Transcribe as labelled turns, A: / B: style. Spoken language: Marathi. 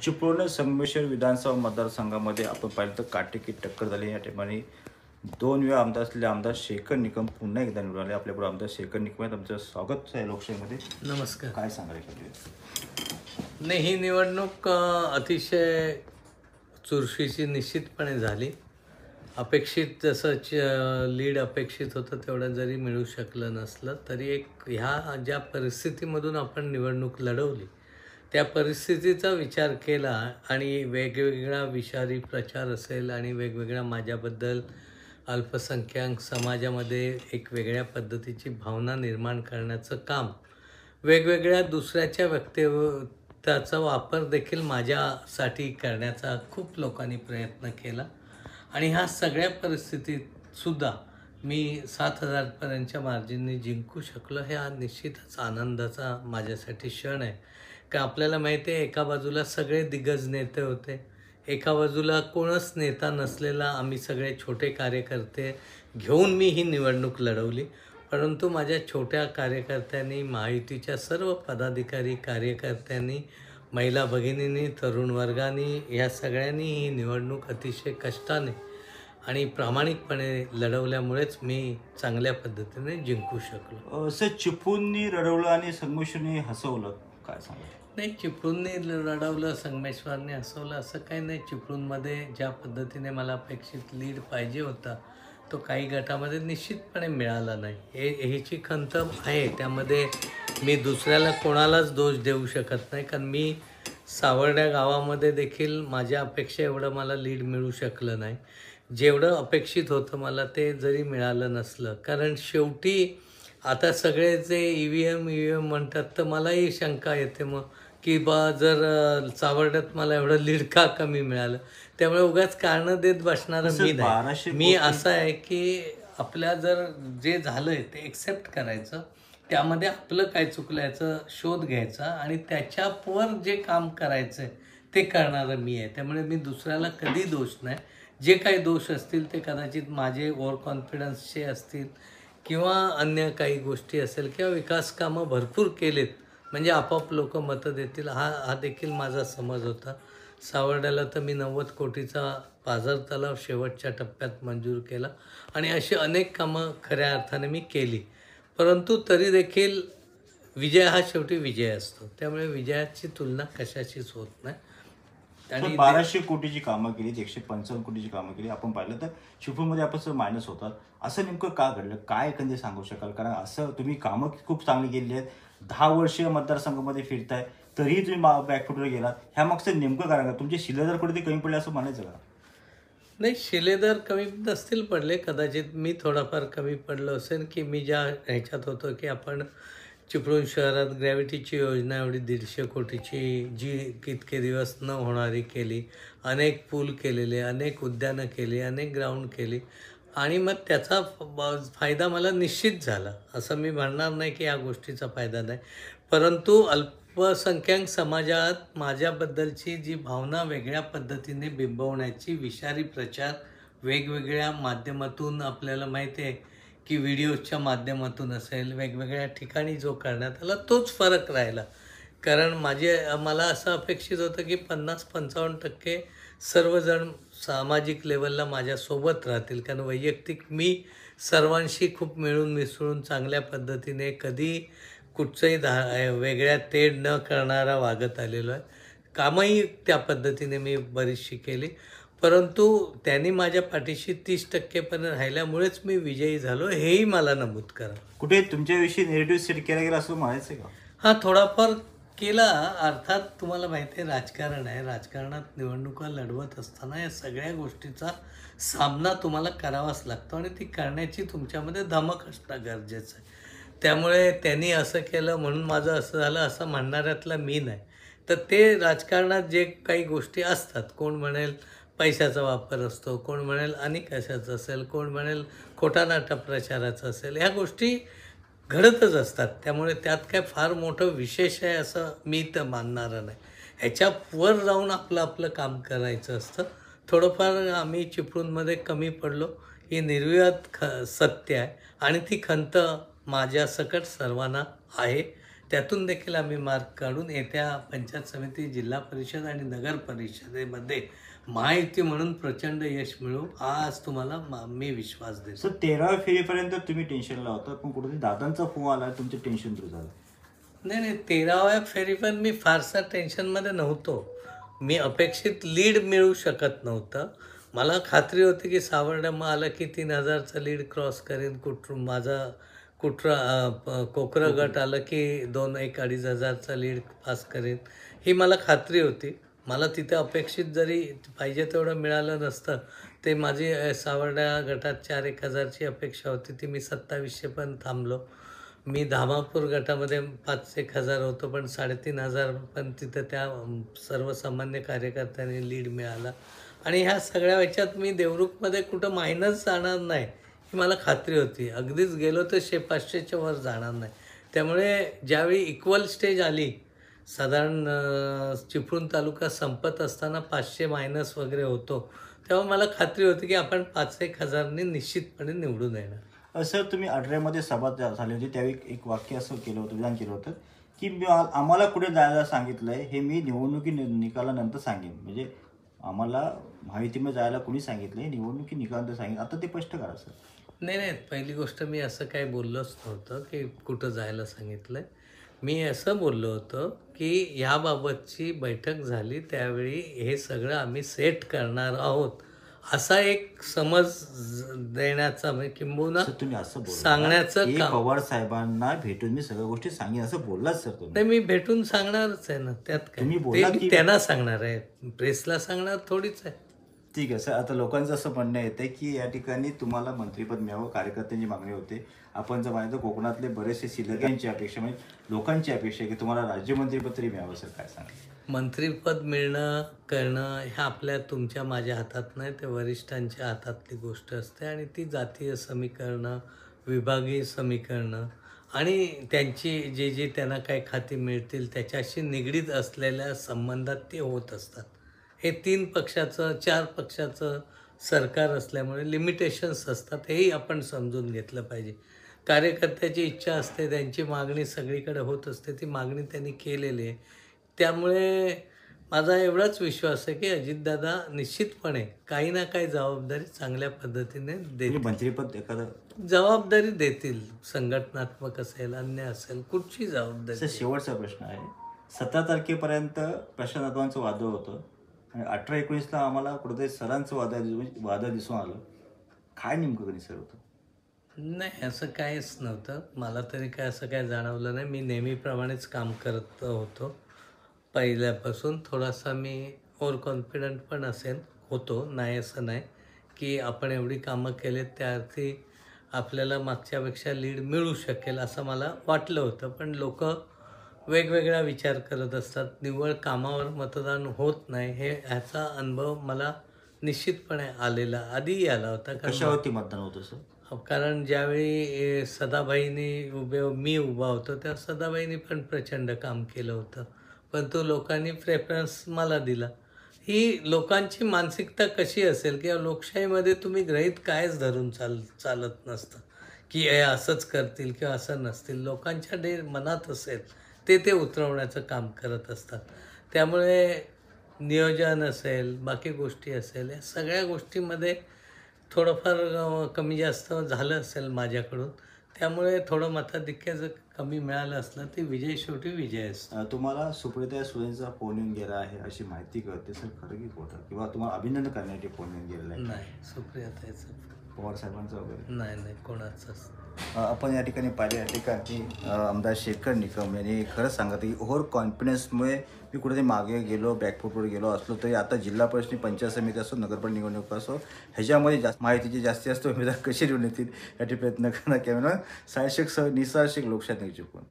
A: चिपळूण संगमेश्वर विधानसभा मतदारसंघामध्ये आपण पाहिलं तर काटेकी टक्कर झाली। या ठिकाणी 2 वेळा आमदार असलेले आमदार शेखर निकम पुन्हा एकदा निवडून आले। आपल्याबरोबर आमदार शेखर निकम आहेत। तुमचं स्वागत आहे लोकशाहीमध्ये।
B: नमस्कार।
A: काय सांगाल याबद्दल?
B: नाही, ही निवडणूक अतिशय चुरशीची निश्चितपणे झाली। अपेक्षित जसं लीड अपेक्षित होतं तेवढं जरी मिळू शकलं नसलं तरी एक ह्या ज्या परिस्थितीमधून आपण निवडणूक लढवली त्या परिस्थितीचा विचार केला आणि वेगवेगळा विषारी प्रचार असेल आणि वेगवेगळ्या माझ्याबद्दल अल्पसंख्याक समाजामध्ये एक वेगळ्या पद्धतीची भावना निर्माण करण्याचं काम, वेगवेगळ्या दुसऱ्याच्या वक्तव्याचा वापर देखील माझ्यासाठी करण्याचा खूप लोकांनी प्रयत्न केला आणि ह्या सगळ्या परिस्थितीतसुद्धा मी 7,000पर्यंतच्या मार्जिनने जिंकू शकलो। हे निश्चितच आनंदाचा माझ्यासाठी क्षण आहे। का आपल्याला माहिती आहे, एका बाजूला सगळे दिग्गज नेते होते, एका बाजूला कोणच नेता नसलेला आम्ही सगळे छोटे कार्यकर्ते घेऊन मी ही निवडणूक लढवली। परंतु माझ्या छोट्या कार्यकर्त्यांनी, महायुतीच्या सर्व पदाधिकारी कार्यकर्त्यांनी, महिला भगिनींनी, तरुण वर्गाने या सगळ्यांनी ही निवडणूक अतिशय कष्टाने आणि प्रामाणिकपणे लढवल्यामुळेच मी चांगल्या पद्धतीने जिंकू शकलो।
A: सर, चिपळूणनी रडवलं आणि संगमेश्वरने हसवलं, काय सांगाल?
B: नाही, चिपळूणने रडवलं, संगमेश्वरने हसवलं असं काही नाही। चिपळूणमध्ये ज्या पद्धतीने मला अपेक्षित लीड पाहिजे होता तो काही गटामध्ये निश्चितपणे मिळाला नाही। ह्याची खंत आहे। त्यामध्ये मी दुसऱ्याला कोणालाच दोष देऊ शकत नाही, कारण मी सावर्ड्या गावामध्ये देखील माझ्या अपेक्षा एवढं मला लीड मिळू शकलं नाही। जेवढं अपेक्षित होतं मला ते जरी मिळालं नसलं, कारण शेवटी आता सगळे जे EVM म्हणतात तर मलाही शंका येते मग की जर सावर्ड्यात मला एवढं लीड का कमी मिळालं। त्यामुळे उगाच कारणं देत बसणारं मी नाही। मी असं आहे की आपल्या जर जे झालं आहे ते एक्सेप्ट करायचं, त्यामध्ये आपलं काय चुकलं याचा शोध घ्यायचा आणि त्याच्यावर जे काम करायचं आहे ते करणारं मी आहे। त्यामुळे मी दुसऱ्याला कधी दोष नाही। जे काही दोष असतील ते कदाचित माझे ओव्हर कॉन्फिडन्सचे असतील किंवा अन्य काही गोष्टी असेल किंवा विकास कामं भरपूर केलेत म्हणजे आपोआप लोक मतं देतील, हा देखील माझा समज होता। सावर्ड्याला तर मी 90 कोटीचा पाझर तलाव शेवटच्या टप्प्यात मंजूर केला आणि अशी अनेक कामं खऱ्या अर्थाने मी केली। परंतु तरी देखील विजय हा शेवटी विजय असतो, त्यामुळे विजयाची तुलना कशाशीच होत नाही।
A: आणि 1200 कोटीची कामं केली, 155 कोटीची कामं केली। आपण पाहिलं तर चिपळूणमध्ये आपण मायनस होतात, असं नेमकं का घडलं, काय एकंदरीत सांगू शकाल? कारण असं तुम्ही कामं खूप चांगली केली आहेत, 10 वर्ष मतदारसंघामध्ये फिरताय तरीही तुम्ही बॅकफुटवर गेलात, ह्या मागचं नेमकं कारण का? तुमचे शिलेदार कुठे कमी पडले असं म्हणायचं का?
B: नाही, शिलेदार कमी नसतील पडले, कदाचित मी थोडाफार कमी पडलो असेल की मी ज्या ह्याच्यात होतो की आपण चिपळूण शहरात ग्रॅव्हिटीची योजना एवढी 150 कोटीची जी इतके दिवस न होणारी केली, अनेक पूल केलेले, अनेक उद्यानं केली, अनेक ग्राउंड केली आणि मग त्याचा फायदा मला निश्चित झाला। असं मी म्हणणार नाही की या गोष्टीचा फायदा नाही, परंतु अल्पसंख्याक समाजात माझ्याबद्दलची जी भावना वेगळ्या पद्धतीने बिंबवण्याची विषारी प्रचार वेगवेगळ्या माध्यमातून, आपल्याला माहिती आहे की व्हिडिओच्या माध्यमातून असेल, वेगवेगळ्या ठिकाणी जो करण्यात आला तोच फरक राहिला। कारण मला असं अपेक्षित होतं की 50-55% सर्वजण सामाजिक लेवलला माझ्यासोबत राहतील, कारण वैयक्तिक मी सर्वांशी खूप मिळून मिसळून चांगल्या पद्धतीने कधी कुठचंही वेगळ्या तेढ न करणारा वागत आलेलो आहे। कामंही त्या पद्धतीने मी बरीचशी केली, परंतु त्यांनी माझ्या पाठीशी 30% राहिल्यामुळेच मी विजयी झालो, हेही मला नमूद करा।
A: कुठे तुमच्याविषयी नेगेटिव्ह सेट केला गेला असं म्हणायचं का?
B: हां, थोडाफार केला। अर्थात तुम्हाला माहिती आहे राजकारण आहे, राजकारणात निवडणुका लढवत असताना या सगळ्या गोष्टीचा सामना तुम्हाला करावाच लागतो आणि ती करण्याची तुमच्यामध्ये धमक असणं गरजेचं आहे। त्यामुळे त्यांनी असं केलं म्हणून माझं असं झालं असं म्हणणाऱ्यातला मी नाही। तर ते राजकारणात जे काही गोष्टी असतात, कोण म्हणेल पैशाचा वापर असतो, कोण म्हणेल आणि कशाचं असेल, कोण म्हणेल खोटानाटा प्रचाराचं असेल, ह्या गोष्टी घडतच असतात। त्यामुळे त्यात काय फार मोठं विशेष आहे असं मी तर मानणारं नाही। ह्याच्यावर जाऊन आपलं काम करायचं असतं। थोडंफार आम्ही चिपळूणमध्ये कमी पडलो, ही निर्विवाद सत्य आहे आणि ती खंत माझ्यासकट सर्वांना आहे। त्यातून देखील आम्ही मार्क काढून येत्या पंचायत समिती, जिल्हा परिषद आणि नगर परिषदेमध्ये महायुती म्हणून प्रचंड यश मिळू, आज तुम्हाला मी विश्वास देतो.
A: सर 13व्या फेरीपर्यंत तुम्ही टेन्शनला होता, पण कुठेतरी दादांचा फोन आला, तुमचं टेन्शन दूर झालं.
B: नाही 13व्या फेरीपर्यंत मी फारसा टेन्शनमध्ये नव्हतो. मी अपेक्षित लीड मिळू शकत नव्हतं. मला खात्री होती की सावर्डा आलं की 3000चं लीड क्रॉस करेन. कोकरं गट आलं की 2,000-2,500चा लीड पास करेन, ही मला खात्री होती. मला तिथे अपेक्षित जरी पाहिजे तेवढं मिळालं नसतं, ते माझी सावर्डा गटात 4,000-1,000ची अपेक्षा होती, ती मी 2700 पण थांबलो. मी धामापूर गटामध्ये 5,000-1,000 होतो, पण 3,500 पण तिथं त्या सर्वसामान्य कार्यकर्त्यांनी लीड मिळाला. आणि ह्या सगळ्या ह्याच्यात मी देवरुखमध्ये कुठं मायनस जाणार नाही ही मला खात्री होती. अगदीच गेलो तर 500च्या वर जाणार नाही. त्यामुळे ज्यावेळी इक्वल स्टेज आली, साधारण चिपळूण तालुका संपत असताना 500 मायनस वगैरे होतो, तेव्हा मला खात्री होती की आपण 5,000-1,000नी निश्चितपणे निवडून येणार.
A: सर तुम्ही 18मध्ये सभा झाली होती, त्यावेळी एक वाक्य असं केलं होतं, विधान केलं होतं की आम्हाला कुठे जायला सांगितलंय हे मी निवडणुकी निकालानंतर सांगेन. म्हणजे आम्हाला महायुतीमध्ये जायला कोणी सांगितलंय, निवडणुकी निकालानंतर सांगेन. आता ते स्पष्ट करा सर.
B: नाही पहिली गोष्ट मी असं काही बोललोच नव्हतं की कुठं जायला सांगितलंय. मी असं बोललो होतं की याबाबतची बैठक झाली, त्यावेळी हे सगळं आम्ही सेट करणार आहोत, असा एक समज देण्याचा किंबहुना
A: तुम्ही असं
B: सांगण्याचं काम.
A: पवार साहेबांना भेटून मी सगळ्या गोष्टी सांगेन असं बोललात सर तुम्ही.
B: नाही, मी भेटून सांगणारच आहे ना, त्यात काय. ते मी त्यांना सांगणार आहे, प्रेसला सांगणार थोडीच आहे.
A: ठीक आहे सर. आता लोकांचं असं म्हणणं येतं की या ठिकाणी तुम्हाला मंत्रिपद मिळावं, कार्यकर्त्यांची मागणी होते. आपण जर माहिती कोकणातले बरेचसे शिल्लकांची अपेक्षा, म्हणजे लोकांची अपेक्षा की तुम्हाला राज्यमंत्रीपद तरी मिळावं. सर काय सांगा.
B: मंत्रिपद मिळणं करणं हे आपल्या तुमच्या माझ्या हातात नाही, ते वरिष्ठांच्या हातातली गोष्ट असते. आणि ती जातीय समीकरणं, विभागीय समीकरणं आणि त्यांची जे त्यांना काही खाती मिळतील त्याच्याशी निगडीत असलेल्या संबंधात ते होत असतात. हे 3 पक्षाचं 4 पक्षाचं सरकार असल्यामुळे लिमिटेशन्स असतात, हेही आपण समजून घेतलं पाहिजे. कार्यकर्त्याची इच्छा असते, त्यांची मागणी सगळीकडे होत असते, ती मागणी त्यांनी केलेली आहे. त्यामुळे माझा एवढाच विश्वास आहे की अजितदादा निश्चितपणे काही ना काही जबाबदारी चांगल्या पद्धतीने देतील.
A: मंत्रिपद एखादं
B: जबाबदारी देतील, संघटनात्मक असेल, अन्य असेल, कुठची जबाबदारी.
A: शेवटचा प्रश्न आहे. 17 तारखेपर्यंत प्रशांत जाधवांचं वादळ होतं आणि 18-19ला आम्हाला कुठेतरी सरांचं वादळ दिसून आलं. काय नेमकं कधी सर होतं?
B: नाही, असं काहीच नव्हतं. मला तरी काय असं काय जाणवलं नाही. मी नेहमीप्रमाणेच काम करत होतो पहिल्यापासून. थोडासा मी ओव्हर कॉन्फिडंट पण होतो, नाही असं नाही, की आपण एवढी कामं केलेत त्या अर्थी आपल्याला मागच्यापेक्षा लीड मिळू शकेल असं मला वाटलं होतं. पण लोक वेगवेगळा विचार करत असतात. निव्वळ कामावर मतदान होत नाही, ह्याचा अनुभव मला निश्चितपणे आलेला, आधीही आला होता.
A: कशावरती मतदान होतं सर?
B: कारण ज्यावेळी मी उभा होतो तेव्हा सदाबाईंनी पण प्रचंड काम केलं होतं, पण तो लोकांनी प्रेफरन्स मला दिला. ही लोकांची मानसिकता कशी असेल किंवा लोकशाहीमध्ये तुम्ही गृहीत कायच धरून चालत नसतं की हे असंच करतील किंवा असं नसतील. लोकांच्या मनात असेल ते उतरवण्याचं काम करत असतात. त्यामुळे नियोजन असेल, बाकी गोष्टी असेल, या सगळ्या गोष्टीमध्ये थोडंफार कमी जास्त झालं असेल माझ्याकडून. त्यामुळे थोडं मताधिक्य जर कमी मिळालं असलं ते विजय शेवटी विजय असतो.
A: तुम्हाला सुप्रिया सुळेंचा फोन येऊन गेला आहे अशी माहिती कळते सर, खरं की खोटं? किंवा तुम्हाला अभिनंदन करण्यासाठी फोन येऊन गेलेला आहे?
B: नाही, सुप्रियाताईचं
A: पवार साहेबांचं वगैरे
B: नाही कोणाचंच.
A: आपण या ठिकाणी पाहिले, या ठिकाणी आमदार शेखर निकम यांनी खरंच सांगत की ओव्हर कॉन्फिडन्समुळे मी कुठेतरी मागे गेलो, बॅकफुटवर गेलो असलो तरी आता जिल्हा परिषद, पंचायत समिती असो, नगरपालिका निवडणूक असो, ह्याच्यामध्ये माहितीचे जास्तीत जास्त उमेदवार कसे निवडून येतील यासाठी प्रयत्न करणं. कॅमेरा साहर्षक निसाहर्षक लोकशाही जिंकून.